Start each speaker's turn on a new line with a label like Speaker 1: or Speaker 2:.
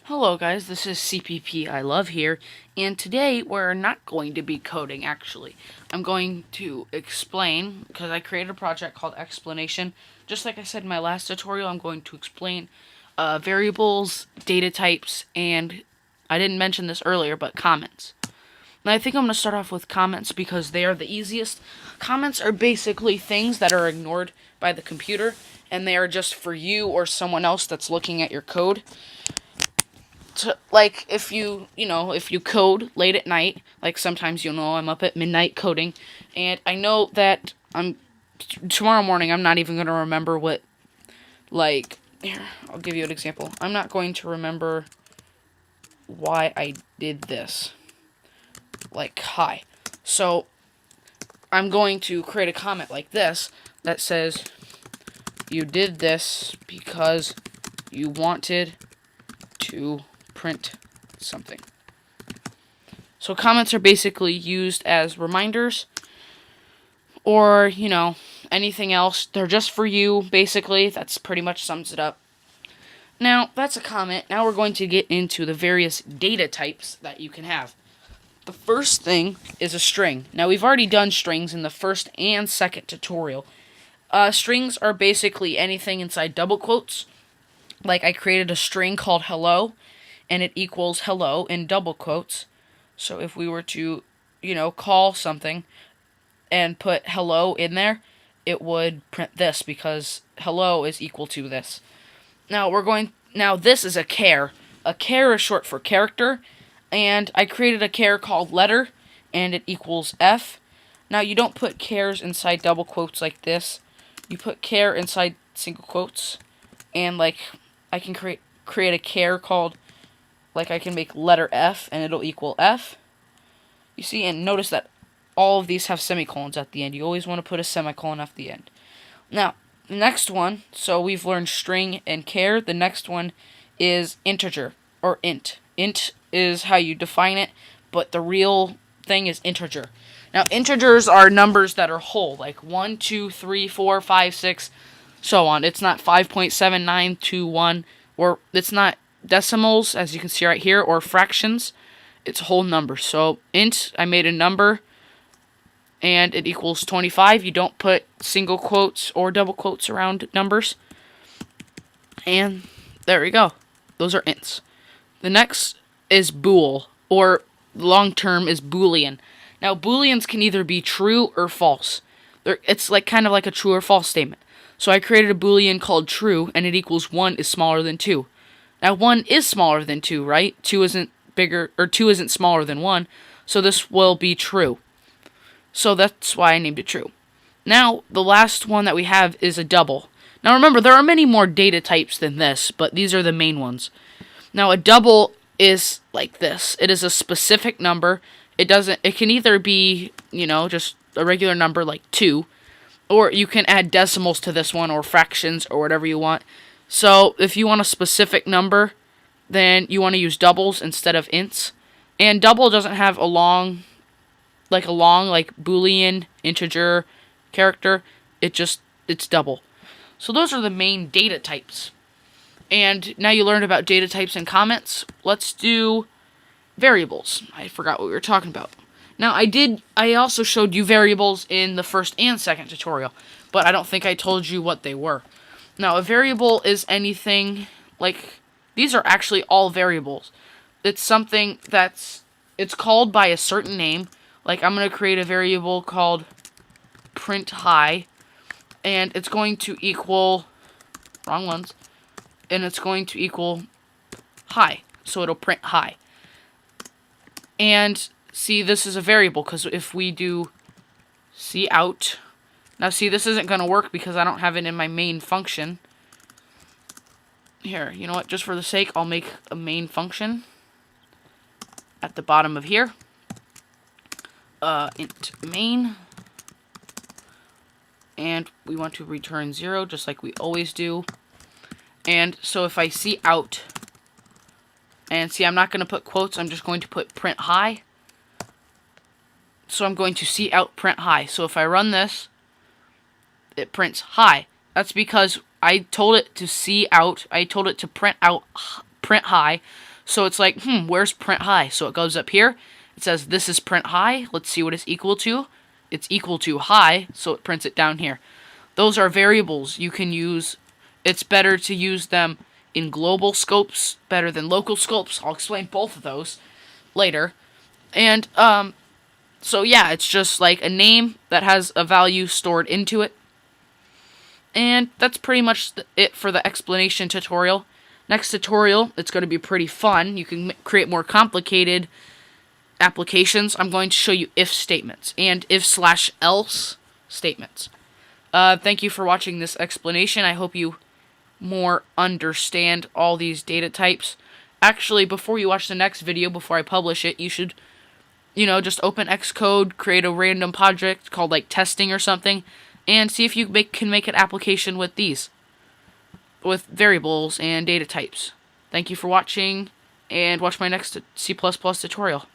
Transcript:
Speaker 1: Hello guys, this is CppiLove here, and today we're not going to be coding actually. I'm going to explain, because I created a project called Explanation. Just like I said in my last tutorial, I'm going to explain variables, data types, and I didn't mention this earlier, but comments. And I think I'm going to start off with comments because they are the easiest. Comments are basically things that are ignored by the computer, and they are just for you or someone else that's looking at your code. Like if you code late at night, like sometimes I'm up at midnight coding, and I know that tomorrow morning I'm not even going to remember what, like, here, I'll give you an example. I'm not going to remember why I did this, like, hi. So I'm going to create a comment like this that says you did this because you wanted to print something. So comments are basically used as reminders or, anything else. They're just for you, basically. That's pretty much sums it up. Now, that's a comment. Now we're going to get into the various data types that you can have. The first thing is a string. Now, we've already done strings in the first and second tutorial. Strings are basically anything inside double quotes. Like, I created a string called hello, and it equals hello in double quotes. So if we were to, call something and put hello in there, it would print this because hello is equal to this. Now this is a char. A char is short for character, and I created a char called letter, and it equals F. Now you don't put chars inside double quotes like this. You put char inside single quotes, and like I can create a char called, like, I can make letter F, and it'll equal F. You see, and notice that all of these have semicolons at the end. You always want to put a semicolon at the end. Now, the next one, so we've learned string and char. The next one is integer, or int. Int is how you define it, but the real thing is integer. Now, integers are numbers that are whole, like 1, 2, 3, 4, 5, 6, so on. It's not 5.7921, or it's not decimals, as you can see right here, or fractions. It's a whole number. So int, I made a number, and it equals 25. You don't put single quotes or double quotes around numbers. And there we go. Those are ints. The next is bool, or long term is boolean. Now, booleans can either be true or false. It's like kind of like a true or false statement. So I created a boolean called true, and it equals 1 is smaller than 2. Now, 1 is smaller than 2, right? 2 isn't bigger, or 2 isn't smaller than 1, so this will be true. So that's why I named it true. Now, the last one that we have is a double. Now, remember, there are many more data types than this, but these are the main ones. Now, a double is like this. It is a specific number. It can either be, just a regular number like 2, or you can add decimals to this one, or fractions, or whatever you want. So, if you want a specific number, then you want to use doubles instead of ints. And double doesn't have a long boolean, integer, character. It's double. So those are the main data types. And now you learned about data types and comments. Let's do variables. I forgot what we were talking about. Now, I also showed you variables in the first and second tutorial, but I don't think I told you what they were. Now, a variable is anything, like, these are actually all variables. It's something it's called by a certain name. Like, I'm going to create a variable called print hi, and it's going to equal, and it's going to equal hi, so it'll print hi. And, see, this is a variable, because if we do cout, now, see, this isn't going to work because I don't have it in my main function. Here, you know what? Just for the sake, I'll make a main function at the bottom of here. Int main. And we want to return 0, just like we always do. And so if I cout, and see, I'm not going to put quotes. I'm just going to put print hi. So I'm going to cout print hi. So if I run this, it prints hi. That's because I told it to cout. I told it to print hi. So it's like, where's print high? So it goes up here. It says this is print high. Let's see what it's equal to. It's equal to high, so it prints it down here. Those are variables you can use. It's better to use them in global scopes better than local scopes. I'll explain both of those later. And so yeah, it's just like a name that has a value stored into it. And that's pretty much it for the explanation tutorial. Next tutorial, it's going to be pretty fun. You can create more complicated applications. I'm going to show you if statements and if/else statements. Thank you for watching this explanation. I hope you more understand all these data types. Actually, before you watch the next video, before I publish it, you should, just open Xcode, create a random project called like testing or something, and see if you can make an application with these, with variables and data types. Thank you for watching, and watch my next C++ tutorial.